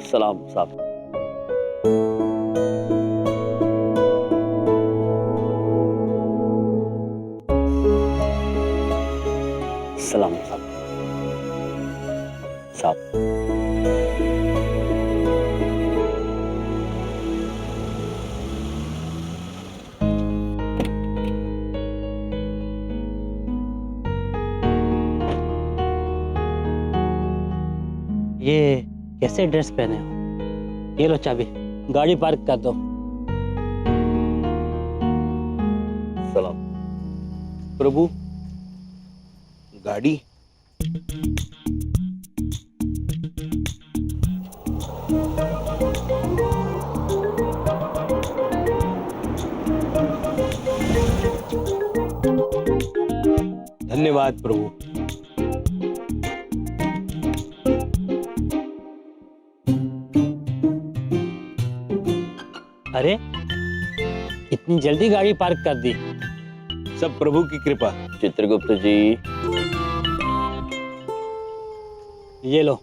सलाम साहब। सलाम साहब। साहब ये कैसे ड्रेस पहने हो? ये लो चाबी, गाड़ी पार्क कर दो। सलाम। प्रभु, गाड़ी? धन्यवाद प्रभु। अरे इतनी जल्दी गाड़ी पार्क कर दी? सब प्रभु की कृपा। चित्रगुप्त जी, ये लो,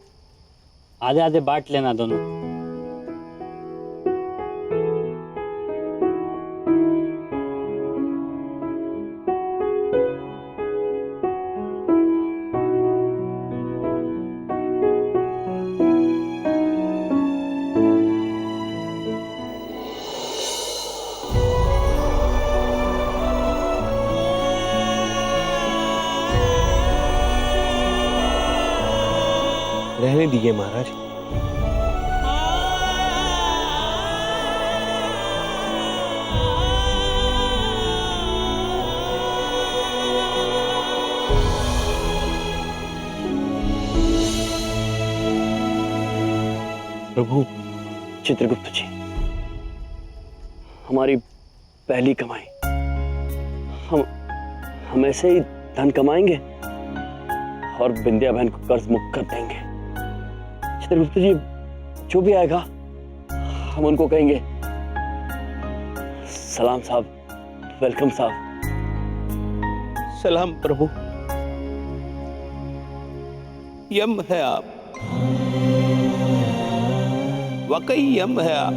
आधे आधे बांट लेना दोनों। रहने दीजिए महाराज। प्रभु, चित्रगुप्त जी, हमारी पहली कमाई, हम ऐसे ही धन कमाएंगे और विंध्या बहन को कर्ज मुक्त कर देंगे। चित्रगुप्त जी, जो भी आएगा हम उनको कहेंगे सलाम साहब, वेलकम साहब। सलाम प्रभु। यम है आप, वाकई यम है आप।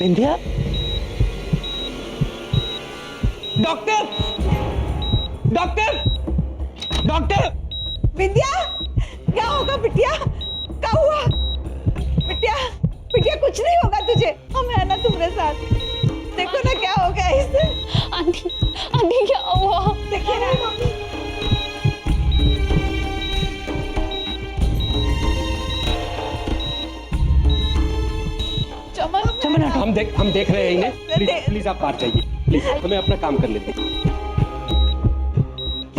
Vindhya, doctor, doctor, doctor. Vindhya, क्या होगा बिटिया? क्या हुआ? बिटिया, बिटिया कुछ नहीं होगा तुझे, हम है ना तुम्हारे साथ। देखो ना क्या हो गया इसे। आंटी, आंटी क्या हुआ? देखिए ना। चमन, हम देख रहे हैं इन्हें। प्लीज प्लीज आप बाहर जाइए, प्लीज हमें अपना काम कर लेते हैं।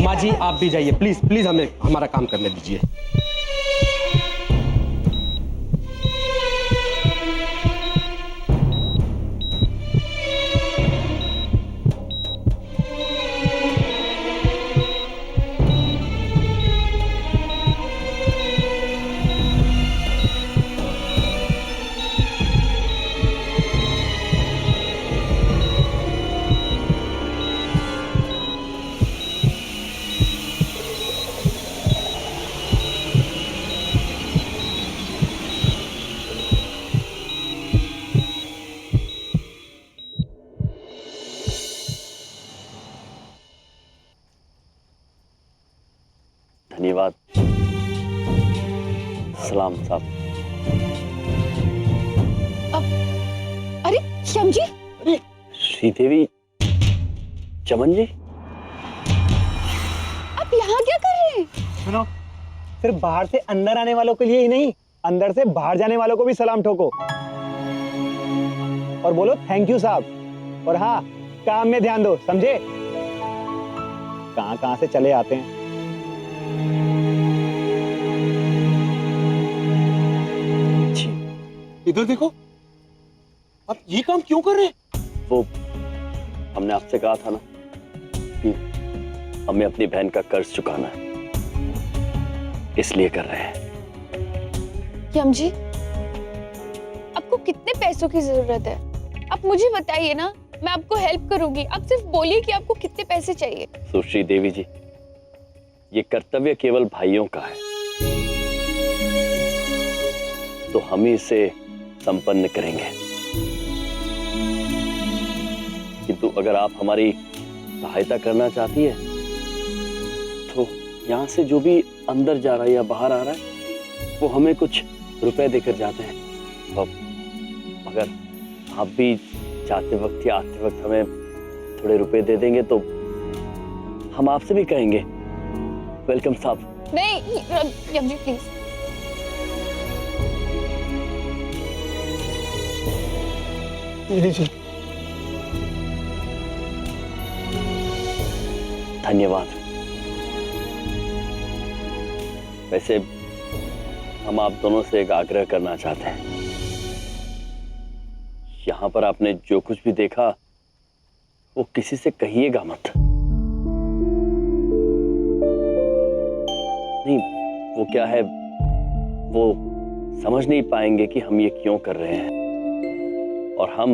माँ जी आप भी जाइए, प्लीज प्लीज हमें हमारा काम करने दीजिए। धन्यवाद। सलाम साहब। अरे श्याम जी, अरे श्रीदेवी, चमन जी, आप यहाँ क्या कर रहे हैं? सुनो, सिर्फ बाहर से अंदर आने वालों के लिए ही नहीं, अंदर से बाहर जाने वालों को भी सलाम ठोको और बोलो थैंक यू साहब। और हाँ, काम में ध्यान दो, समझे? कहां से चले आते हैं। इधर देखो, आप ये काम क्यों कर रहे हैं? वो हमने आपसे कहा था ना कि हमें अपनी बहन का कर्ज चुकाना है। इसलिए कर रहे हैं। यम जी, आपको कितने पैसों की जरूरत है? आप मुझे बताइए ना, मैं आपको हेल्प करूंगी। आप सिर्फ बोलिए कि आपको कितने पैसे चाहिए। सुश्री देवी जी, ये कर्तव्य केवल भाइयों का है, तो हम ही इसे संपन्न करेंगे। किंतु अगर आप हमारी सहायता करना चाहती है तो यहाँ से जो भी अंदर जा रहा है या बाहर आ रहा है वो हमें कुछ रुपए देकर जाते हैं। अब अगर आप भी जाते वक्त या आते वक्त हमें थोड़े रुपए दे देंगे तो हम आपसे भी कहेंगे वेलकम साहब। नहीं यम जी प्लीज। ये लीजिए। धन्यवाद। वैसे हम आप दोनों से एक आग्रह करना चाहते हैं। यहाँ पर आपने जो कुछ भी देखा वो किसी से कहिएगा मत। नहीं, वो क्या है, वो समझ नहीं पाएंगे कि हम ये क्यों कर रहे हैं और हम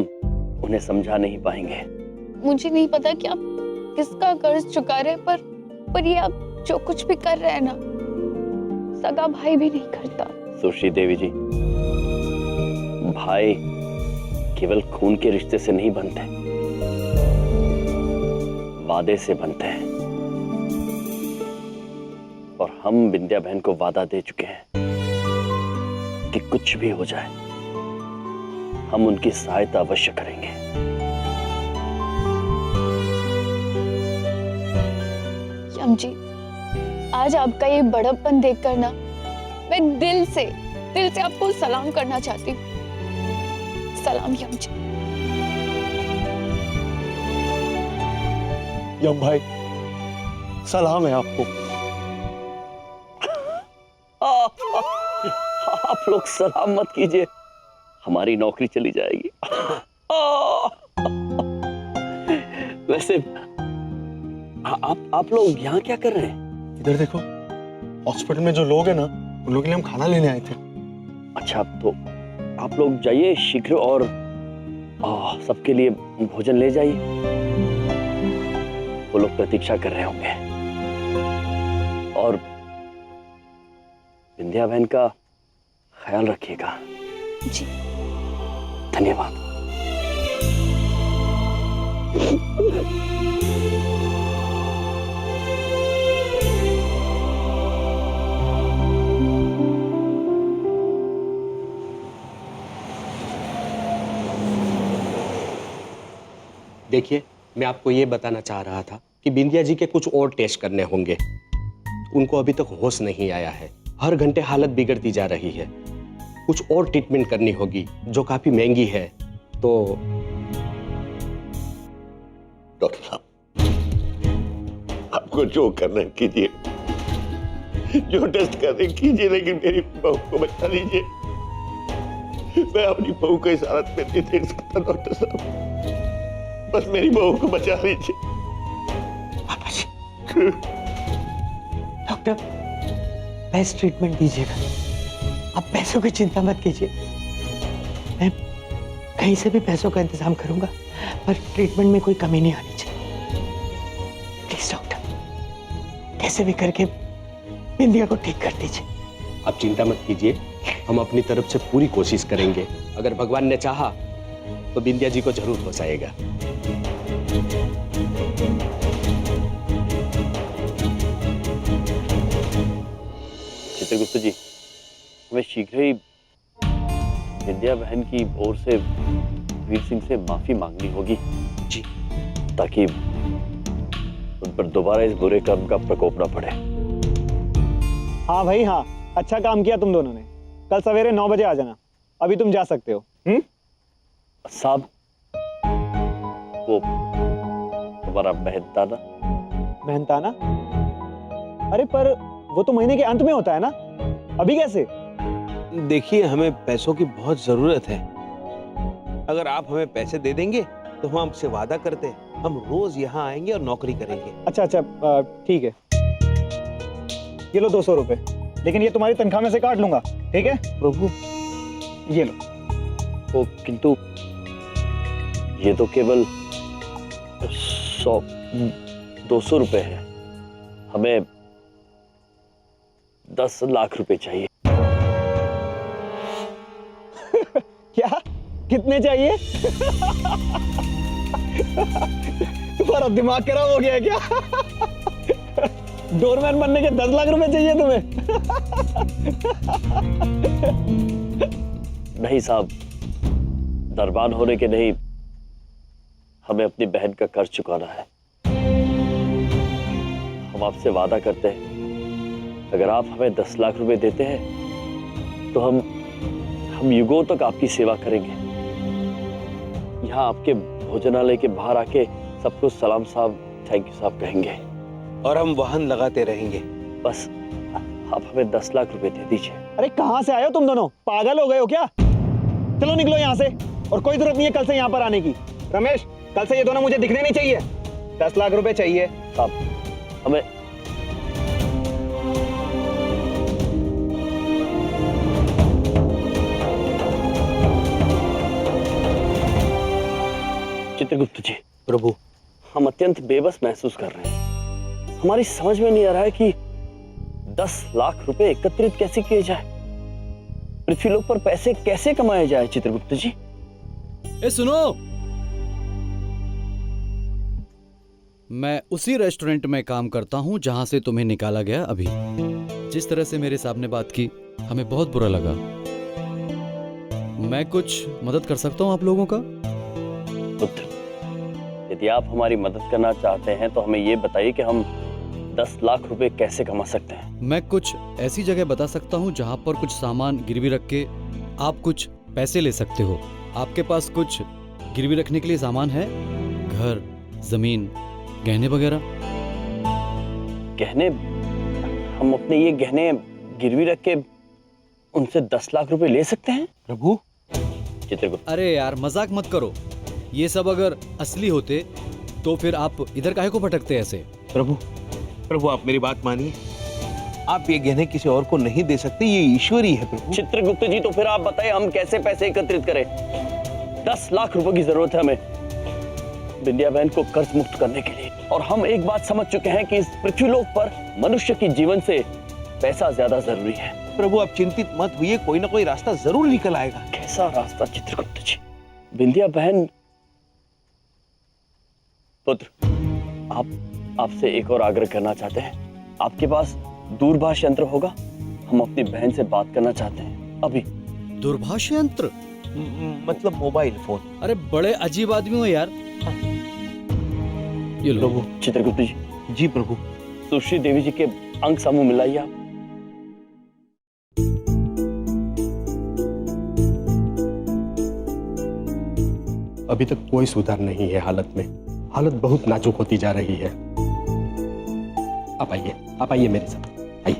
उन्हें समझा नहीं पाएंगे। मुझे नहीं पता कि आप किसका कर्ज चुका रहे, पर ये आप जो कुछ भी कर रहे हैं ना, सगा भाई भी नहीं करता। सुश्री देवी जी, भाई केवल खून के रिश्ते से नहीं बनते, वादे से बनते हैं। और हम विंध्या बहन को वादा दे चुके हैं कि कुछ भी हो जाए हम उनकी सहायता अवश्य करेंगे। यम जी, आज आपका ये बड़प्पन देखकर ना मैं दिल से आपको सलाम करना चाहती हूँ। सलाम यम जी। यम भाई, सलाम है आपको। आप लोग सलाम मत कीजिए, हमारी नौकरी चली जाएगी। वैसे आप लोग यहाँ क्या कर रहे हैं? इधर देखो, हॉस्पिटल में जो लोग हैं ना, उन लोगों के लिए हम खाना लेने आए थे। अच्छा, तो आप लोग जाइए शीघ्र और सबके लिए भोजन ले जाइए। वो लोग प्रतीक्षा कर रहे होंगे। और विंध्या बहन का ख्याल रखिएगा। जी धन्यवाद। देखिए, मैं आपको ये बताना चाह रहा था कि बिंदिया जी के कुछ और टेस्ट करने होंगे। उनको अभी तक होश नहीं आया है, हर घंटे हालत बिगड़ती जा रही है। कुछ और ट्रीटमेंट करनी होगी जो काफी महंगी है। तो डॉक्टर साहब, आपको जो करना है कीजिए, जो टेस्ट करने कीजिए, लेकिन मेरी बहू को बचा लीजिए। मैं अपनी बहू को इस हालत में नहीं देख सकता डॉक्टर साहब, बस मेरी बहू को बचा लीजिए। पापा जी, डॉक्टर बेस्ट ट्रीटमेंट दीजिएगा। आप पैसों की चिंता मत कीजिए, मैं कहीं से भी पैसों का इंतजाम करूंगा, पर ट्रीटमेंट में कोई कमी नहीं आनी चाहिए। प्लीज डॉक्टर, कैसे भी करके बिंदिया को ठीक कर दीजिए। आप चिंता मत कीजिए, हम अपनी तरफ से पूरी कोशिश करेंगे। अगर भगवान ने चाहा तो बिंदिया जी को जरूर हो जाएगा। चित्रगुप्त जी, हमें शीघ्र ही विंध्या बहन की ओर से वीर सिंह से माफी मांगनी होगी जी, ताकि उन पर दोबारा इस बुरे कर्म का प्रकोप न पड़े। हाँ भाई हाँ, अच्छा काम किया तुम दोनों ने। कल सवेरे 9 बजे आ जाना, अभी तुम जा सकते हो। साहब, वो हमारा मेहनताना। मेहनताना? अरे पर वो तो महीने के अंत में होता है ना, अभी कैसे? देखिए, हमें पैसों की बहुत जरूरत है। अगर आप हमें पैसे दे देंगे तो हम आपसे वादा करते हैं, हम रोज यहाँ आएंगे और नौकरी करेंगे। अच्छा, ठीक है, ये लो 200 रुपए। लेकिन ये तुम्हारी तनख्वाह में से काट लूंगा, ठीक है? प्रभु ये लो। वो किंतु ये तो केवल 100-200 रुपए है, हमें 10 लाख रुपए चाहिए। क्या? कितने चाहिए? तुम्हारा दिमाग खराब हो गया है क्या? डोरमैन बनने के 10 लाख रुपए चाहिए तुम्हें? नहीं साहब, दरबान होने के नहीं, हमें अपनी बहन का कर्ज चुकाना है। हम आपसे वादा करते हैं, अगर आप हमें 10 लाख रुपए देते हैं तो हम युगों तक आपकी सेवा करेंगे। यहाँ आपके भोजनालय के बाहर आके सबको सलाम साहब, थैंक यू साहब कहेंगे। और हम वाहन लगाते रहेंगे। बस आप हमें 10 लाख रुपए दे दीजिए। अरे कहाँ से आए हो तुम दोनों? पागल हो गए हो क्या? चलो निकलो यहाँ से, और कोई जरूरत नहीं है कल से यहाँ पर आने की। रमेश, कल से ये दोनों मुझे दिखने नहीं चाहिए। 10 लाख रुपए चाहिए। साहब हमें चित्रगुप्त जी, प्रभु हम अत्यंत बेबस महसूस कर रहे हैं। हमारी समझ में नहीं आ रहा है कि 10 लाख रुपए एकत्रित कैसे किए जाए, पृथ्वीलोक पर पैसे कैसे कमाए जाए। चित्रगुप्त जी, ए सुनो, मैं उसी रेस्टोरेंट में काम करता हूं जहां से तुम्हें निकाला गया। अभी जिस तरह से मेरे साहब ने बात की, हमें बहुत बुरा लगा। मैं कुछ मदद कर सकता हूं आप लोगों का? पुत्र, यदि आप हमारी मदद करना चाहते हैं तो हमें ये बताइए कि हम 10 लाख रुपए कैसे कमा सकते हैं। मैं कुछ ऐसी जगह बता सकता हूं जहां पर कुछ सामान गिरवी रख के आप कुछ पैसे ले सकते हो। आपके पास कुछ गिरवी रखने के लिए सामान है? घर, जमीन, गहने वगैरह? गहने? हम अपने ये गहने गिरवी रख के उनसे 10 लाख रुपए ले सकते हैं? प्रभु चित्रगुप्त, अरे यार मजाक मत करो। ये सब अगर असली होते तो फिर आप इधर काहे को भटकते ऐसे? प्रभु प्रभु आप मेरी बात मानिए। आप ये गहने किसी और को नहीं दे सकते, ये ईश्वरी है प्रभु। चित्रगुप्त जी, तो फिर आप बताइए हम कैसे पैसे एकत्रित करें? 10 लाख रुपए की जरूरत है हमें विंध्या बहन को कर्ज मुक्त करने के लिए। और हम एक बात समझ चुके हैं कि इस पृथ्वीलोक पर मनुष्य की जीवन से पैसा ज्यादा जरूरी है। प्रभु आप चिंतित मत होइए, कोई ना कोई रास्ता जरूर निकल आएगा। कैसा रास्ता चित्रगुप्त जी? विंध्या बहन, पुत्र, आपसे एक और आग्रह करना चाहते हैं। आपके पास दूरभाष यंत्र होगा? हम अपनी बहन से बात करना चाहते हैं अभी। दूरभाष यंत्र? मतलब मोबाइल फोन। अरे बड़े अजीब आदमी हो यार। ये लो। प्रभु चित्रगुप्त जी। जी प्रभु। सुश्री देवी जी के अंग समूह मिलाइए आप। अभी तक कोई सुधार नहीं है हालत में। हालत बहुत नाजुक होती जा रही है। आप आइए मेरे साथ, आइए।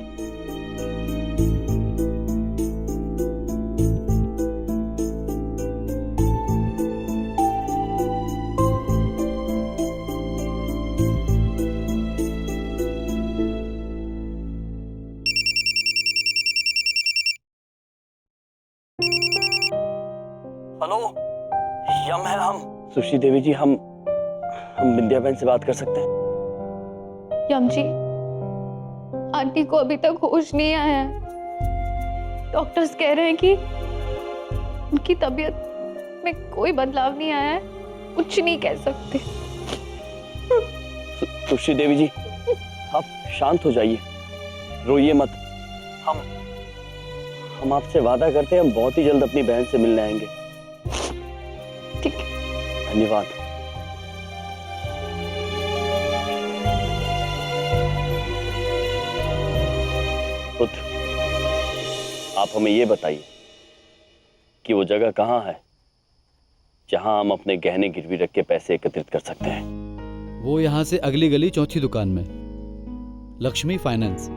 हेलो, यम है हम। सुश्री देवी जी, हम विंध्या बहन से बात कर सकते हैं? यम जी, आंटी को अभी तक होश नहीं आया है। डॉक्टर्स कह रहे हैं कि उनकी तबीयत में कोई बदलाव नहीं आया है, कुछ नहीं कह सकते। सुश्री देवी जी, आप शांत हो जाइए, रोइए मत। हम आपसे वादा करते हैं, हम बहुत ही जल्द अपनी बहन से मिलने आएंगे। ठीक है। धन्यवाद। पुत्र, आप हमें ये बताइए कि वो जगह कहाँ है जहां हम अपने गहने गिरवी रख के पैसे एकत्रित कर सकते हैं? वो यहाँ से अगली गली चौथी दुकान में, लक्ष्मी फाइनेंस।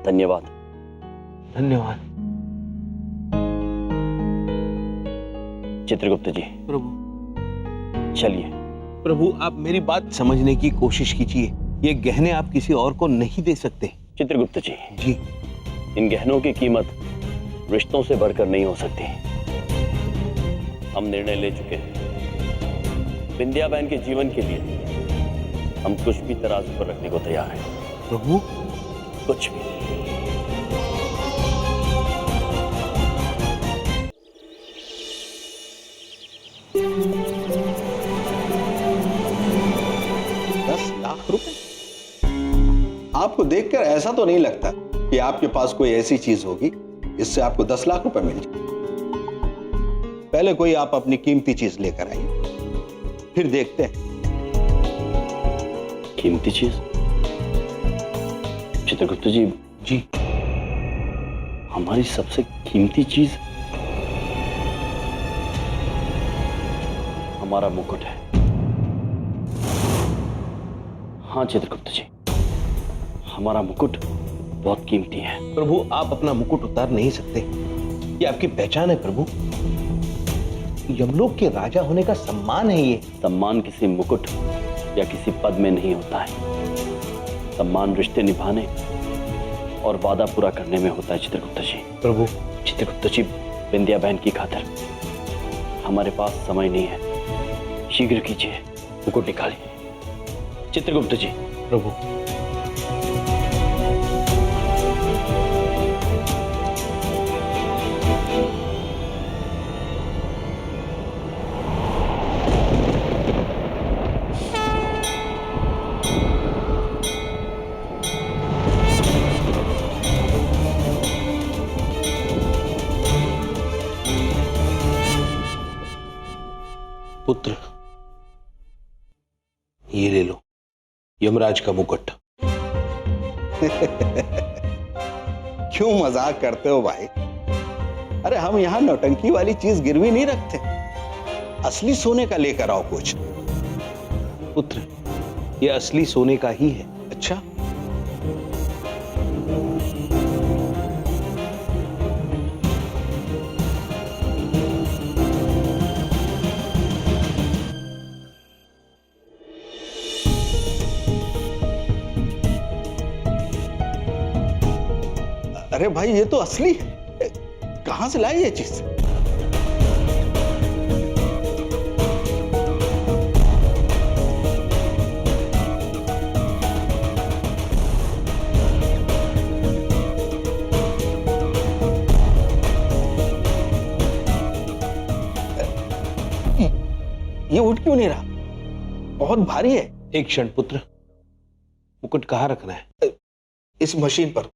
धन्यवाद। धन्यवाद। चित्रगुप्त जी, प्रभु चलिए। प्रभु आप मेरी बात समझने की कोशिश कीजिए। ये गहने आप किसी और को नहीं दे सकते। चित्रगुप्त जी, जी इन गहनों की कीमत रिश्तों से बढ़कर नहीं हो सकती। हम निर्णय ले चुके हैं। बिंदिया बहन के जीवन के लिए हम कुछ भी तराजू पर रखने को तैयार हैं। प्रभु, कुछ भी। आपको देखकर ऐसा तो नहीं लगता कि आपके पास कोई ऐसी चीज होगी जिससे आपको 10 लाख रुपए मिल जाए। पहले कोई आप अपनी कीमती चीज लेकर आइए, फिर देखते हैं। कीमती चीज? चित्रगुप्त जी। जी। हमारी सबसे कीमती चीज हमारा मुकुट है। हाँ चित्रगुप्त जी, हमारा मुकुट बहुत कीमती है। प्रभु, आप अपना मुकुट उतार नहीं सकते, ये आपकी पहचान है प्रभु। यमलोक के राजा होने का सम्मान है ये। सम्मान किसी मुकुट या किसी पद में नहीं होता है। सम्मान रिश्ते निभाने और वादा पूरा करने में होता है चित्रगुप्त जी। प्रभु। चित्रगुप्त जी, बिंदिया बहन की खातिर हमारे पास समय नहीं है। शीघ्र कीजिए, मुकुट निकालिए। चित्रगुप्त जी। प्रभु। पुत्र, ये ले लो, यमराज का मुकुट। क्यों मजाक करते हो भाई? अरे हम यहां नौटंकी वाली चीज गिरवी नहीं रखते, असली सोने का लेकर आओ कुछ। पुत्र, ये असली सोने का ही है। अच्छा, अरे भाई ये तो असली है, कहां से लाई ये चीज? ये उठ क्यों नहीं रहा? बहुत भारी है। एक क्षण पुत्र, मुकुट कहाँ रखना है? इस मशीन पर।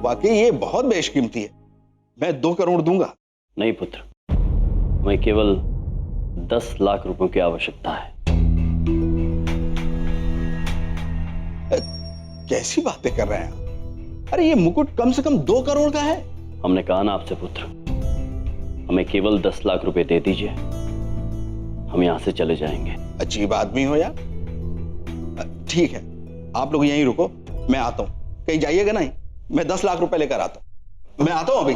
वाकई ये बहुत बेशकीमती है, मैं 2 करोड़ दूंगा। नहीं पुत्र, मैं केवल 10 लाख रुपयों की आवश्यकता है। कैसी बातें कर रहे हैं आप? अरे ये मुकुट कम से कम 2 करोड़ का है। हमने कहा ना आपसे पुत्र, हमें केवल 10 लाख रुपए दे दीजिए, हम यहां से चले जाएंगे। अजीब आदमी हो यार। ठीक है, आप लोग यहीं रुको, मैं आता हूं। कहीं जाइएगा नहीं, मैं 10 लाख रुपए लेकर आता हूं। मैं आता हूं अभी।